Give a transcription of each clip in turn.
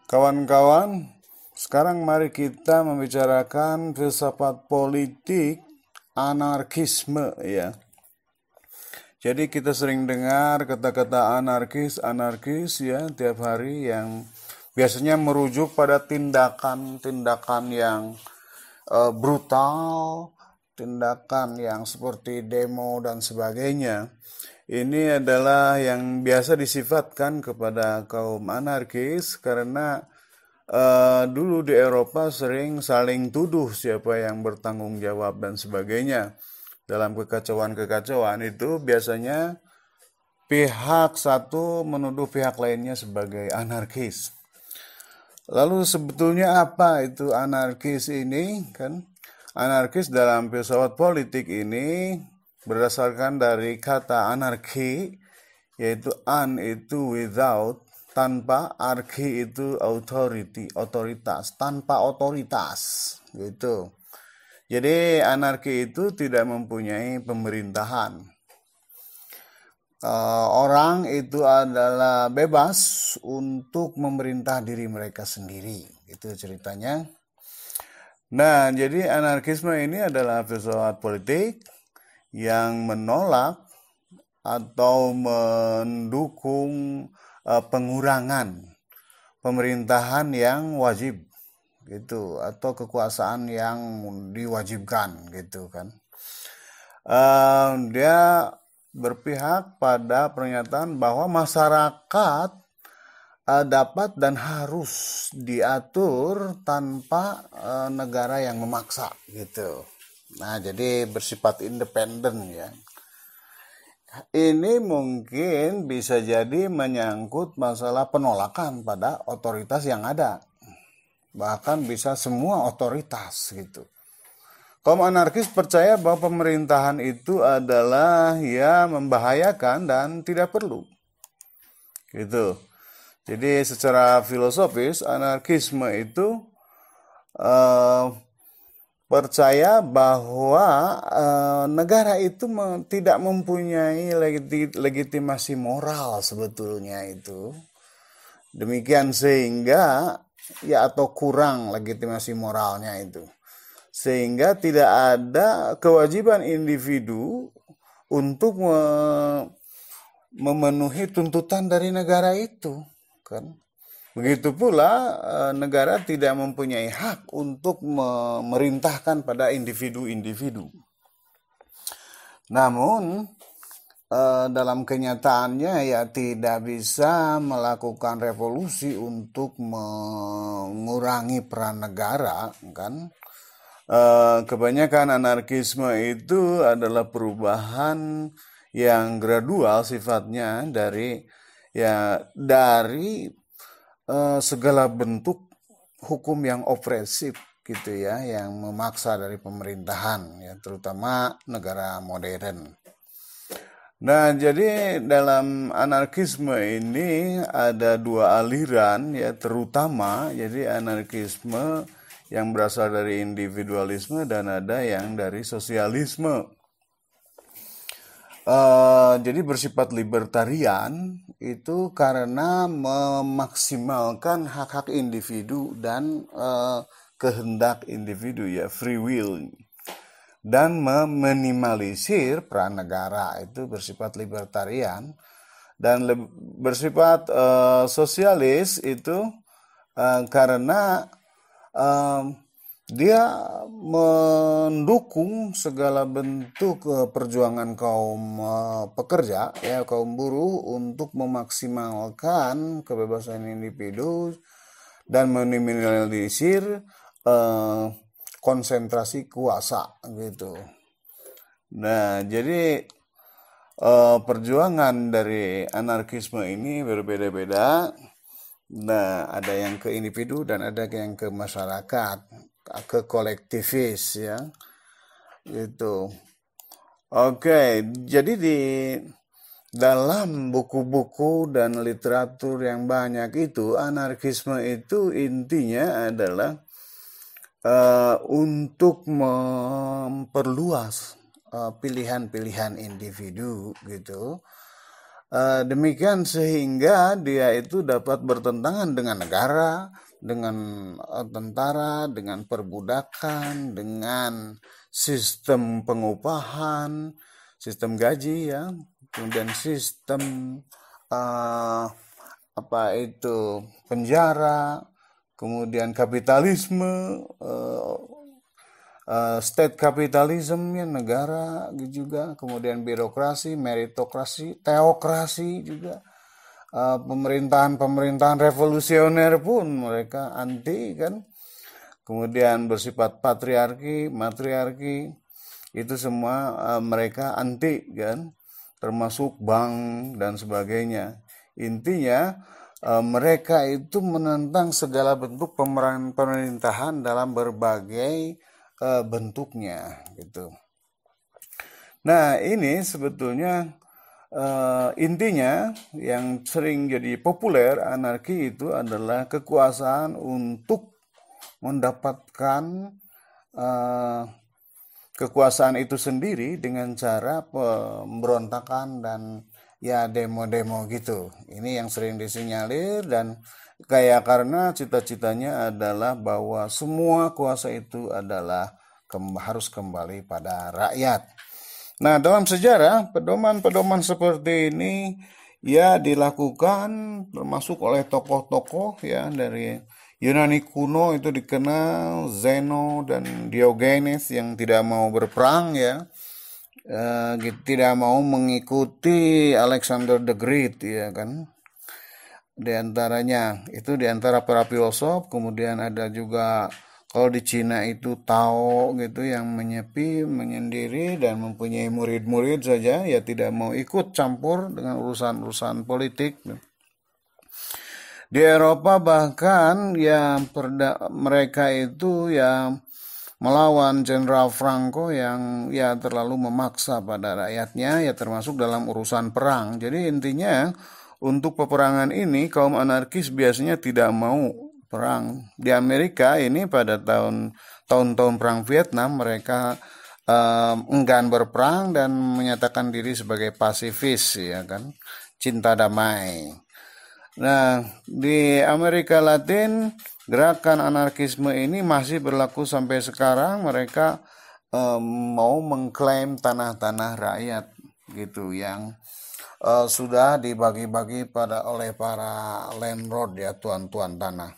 Kawan-kawan, sekarang mari kita membicarakan filsafat politik anarkisme ya. Jadi kita sering dengar kata-kata anarkis ya tiap hari yang biasanya merujuk pada tindakan-tindakan yang brutal, tindakan yang seperti demo dan sebagainya. Ini adalah yang biasa disifatkan kepada kaum anarkis karena dulu di Eropa sering saling tuduh siapa yang bertanggung jawab dan sebagainya. Dalam kekacauan-kekacauan itu biasanya pihak satu menuduh pihak lainnya sebagai anarkis. Lalu sebetulnya apa itu anarkis ini kan? Anarkis dalam filsafat politik ini berdasarkan dari kata anarki, yaitu an itu without, tanpa, arki itu authority, otoritas, tanpa otoritas gitu. Jadi anarki itu tidak mempunyai pemerintahan. Orang itu adalah bebas untuk memerintah diri mereka sendiri, itu ceritanya. Nah, jadi anarkisme ini adalah filsafat politik yang menolak atau mendukung pengurangan pemerintahan yang wajib gitu atau kekuasaan yang diwajibkan gitu kan. Dia berpihak pada pernyataan bahwa masyarakat dapat dan harus diatur tanpa negara yang memaksa gitu. Nah, jadi bersifat independen ya. Ini mungkin bisa jadi menyangkut masalah penolakan pada otoritas yang ada. Bahkan bisa semua otoritas gitu. Kaum anarkis percaya bahwa pemerintahan itu adalah ya membahayakan dan tidak perlu. Gitu. Jadi secara filosofis anarkisme itu percaya bahwa negara itu tidak mempunyai legitimasi moral sebetulnya itu. Demikian sehingga ya atau kurang legitimasi moralnya itu. Sehingga tidak ada kewajiban individu untuk memenuhi tuntutan dari negara itu kan. Begitu pula negara tidak mempunyai hak untuk memerintahkan pada individu-individu. Namun dalam kenyataannya ya tidak bisa melakukan revolusi untuk mengurangi peran negara kan. Kebanyakan anarkisme itu adalah perubahan yang gradual sifatnya dari segala bentuk hukum yang opresif gitu ya, yang memaksa dari pemerintahan ya, terutama negara modern. Nah, jadi dalam anarkisme ini ada dua aliran ya, terutama jadi anarkisme yang berasal dari individualisme dan ada yang dari sosialisme. Jadi bersifat libertarian itu karena memaksimalkan hak-hak individu dan kehendak individu ya, free will, dan meminimalisir peran negara, itu bersifat libertarian. Dan bersifat sosialis itu karena dia mendukung segala bentuk perjuangan kaum pekerja ya, kaum buruh untuk memaksimalkan kebebasan individu dan meminimalisir konsentrasi kuasa gitu. Nah, jadi perjuangan dari anarkisme ini berbeda-beda. Nah, ada yang ke individu dan ada yang ke masyarakat, ke kolektivis ya. Gitu. Oke, jadi di dalam buku-buku dan literatur yang banyak itu, anarkisme itu intinya adalah untuk memperluas pilihan-pilihan individu gitu, Demikian sehingga dia itu dapat bertentangan dengan negara, dengan tentara, dengan perbudakan, dengan sistem pengupahan, sistem gaji ya, kemudian sistem apa itu penjara, kemudian kapitalisme, state capitalism ya negara juga, kemudian birokrasi, meritokrasi, teokrasi juga, pemerintahan revolusioner pun mereka anti kan, kemudian bersifat patriarki, matriarki, itu semua mereka anti kan, termasuk bank dan sebagainya. Intinya mereka itu menentang segala bentuk pemerintahan dalam berbagai bentuknya gitu. Nah ini sebetulnya intinya yang sering jadi populer anarki itu adalah kekuasaan untuk mendapatkan kekuasaan itu sendiri dengan cara pemberontakan dan ya demo-demo gitu. Ini yang sering disinyalir dan karena cita-citanya adalah bahwa semua kuasa itu adalah harus kembali pada rakyat. Nah, dalam sejarah pedoman-pedoman seperti ini ya dilakukan termasuk oleh tokoh-tokoh ya dari Yunani kuno, itu dikenal Zeno dan Diogenes yang tidak mau berperang ya. Tidak mau mengikuti Alexander the Great ya kan. Di antaranya itu di antara para filosof, kemudian ada juga kalau di Cina itu Tao gitu yang menyepi, menyendiri dan mempunyai murid-murid saja ya, tidak mau ikut campur dengan urusan-urusan politik. Di Eropa bahkan ya mereka itu ya melawan Jenderal Franco yang ya terlalu memaksa pada rakyatnya ya, termasuk dalam urusan perang. Jadi intinya untuk peperangan ini kaum anarkis biasanya tidak mau perang. Di Amerika ini pada tahun-tahun perang Vietnam mereka enggan berperang dan menyatakan diri sebagai pasifis ya kan, cinta damai. Nah, di Amerika Latin gerakan anarkisme ini masih berlaku sampai sekarang. Mereka mau mengklaim tanah-tanah rakyat gitu yang sudah dibagi-bagi oleh para landlord ya, tuan-tuan tanah.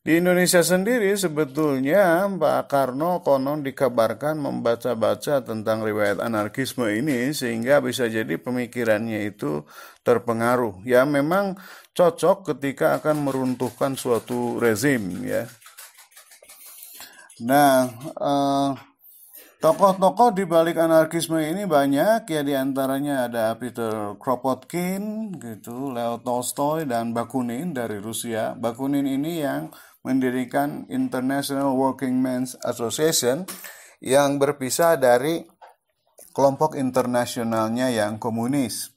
Di Indonesia sendiri sebetulnya Pak Karno konon dikabarkan membaca-baca tentang riwayat anarkisme ini sehingga bisa jadi pemikirannya itu terpengaruh. Ya memang cocok ketika akan meruntuhkan suatu rezim ya. Nah, tokoh-tokoh di balik anarkisme ini banyak ya, diantaranya ada Peter Kropotkin gitu, Leo Tolstoy dan Bakunin dari Rusia. Bakunin ini yang mendirikan International Working Men's Association yang berpisah dari kelompok internasionalnya yang komunis.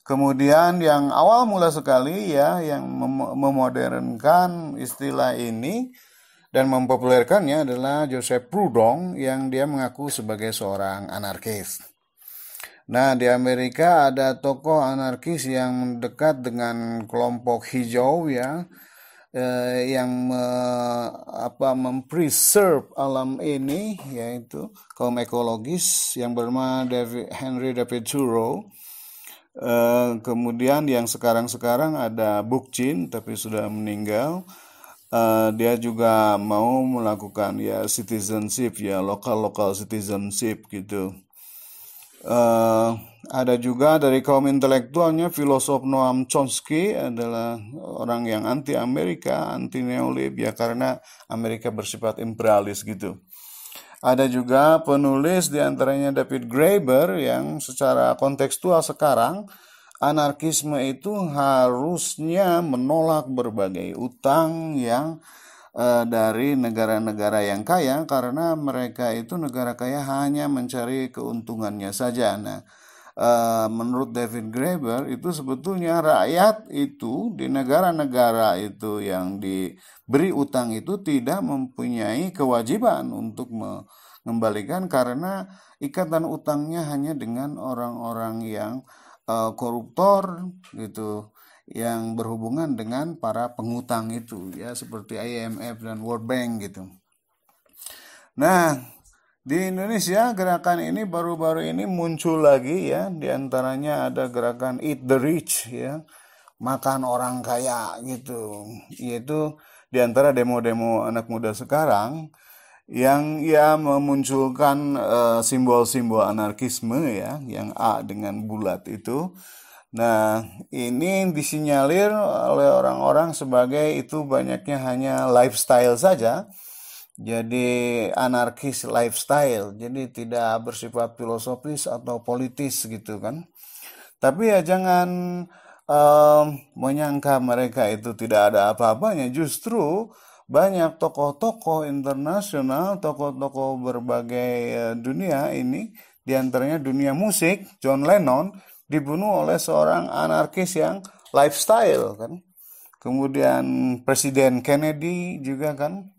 Kemudian yang awal mula sekali ya yang memodernkan istilah ini dan mempopulerkannya adalah Joseph Proudhon yang dia mengaku sebagai seorang anarkis. Nah, di Amerika ada tokoh anarkis yang dekat dengan kelompok hijau ya, yang mempreserve alam ini, yaitu kaum ekologis yang bernama Henry David Thoreau. Kemudian yang sekarang ada Bookchin tapi sudah meninggal. Dia juga mau melakukan ya citizenship ya, lokal citizenship gitu. Ada juga dari kaum intelektualnya filosof Noam Chomsky adalah orang yang anti Amerika, anti neolib ya, karena Amerika bersifat imperialis gitu. Ada juga penulis diantaranya David Graeber yang secara kontekstual sekarang anarkisme itu harusnya menolak berbagai utang yang dari negara-negara yang kaya, karena mereka itu negara kaya hanya mencari keuntungannya saja. Nah, menurut David Graeber itu sebetulnya rakyat itu di negara-negara itu yang diberi utang itu tidak mempunyai kewajiban untuk mengembalikan, karena ikatan utangnya hanya dengan orang-orang yang koruptor gitu yang berhubungan dengan para pengutang itu ya, seperti IMF dan World Bank gitu. Nah, di Indonesia gerakan ini baru-baru ini muncul lagi ya, diantaranya ada gerakan Eat the Rich ya, makan orang kaya gitu, yaitu diantara demo-demo anak muda sekarang yang ya memunculkan simbol-simbol anarkisme ya, yang A dengan bulat itu. Nah, ini disinyalir oleh orang-orang sebagai itu banyaknya hanya lifestyle saja. Jadi anarkis lifestyle, jadi tidak bersifat filosofis atau politis gitu kan. Tapi ya jangan menyangka mereka itu tidak ada apa-apanya. Justru banyak tokoh-tokoh internasional, tokoh-tokoh berbagai dunia ini, diantaranya dunia musik, John Lennon dibunuh oleh seorang anarkis yang lifestyle kan. Kemudian Presiden Kennedy juga kan.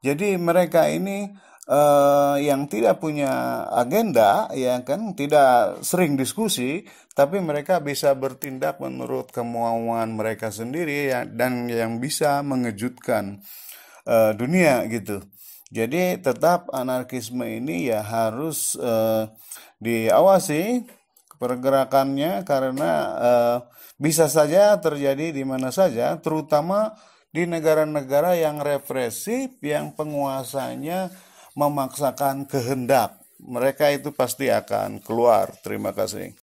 Jadi mereka ini yang tidak punya agenda, ya kan, tidak sering diskusi, tapi mereka bisa bertindak menurut kemauan mereka sendiri ya, dan yang bisa mengejutkan dunia gitu. Jadi tetap anarkisme ini ya harus diawasi pergerakannya, karena bisa saja terjadi di mana saja, terutama di negara-negara yang represif, yang penguasanya memaksakan kehendak. Mereka itu pasti akan keluar. Terima kasih.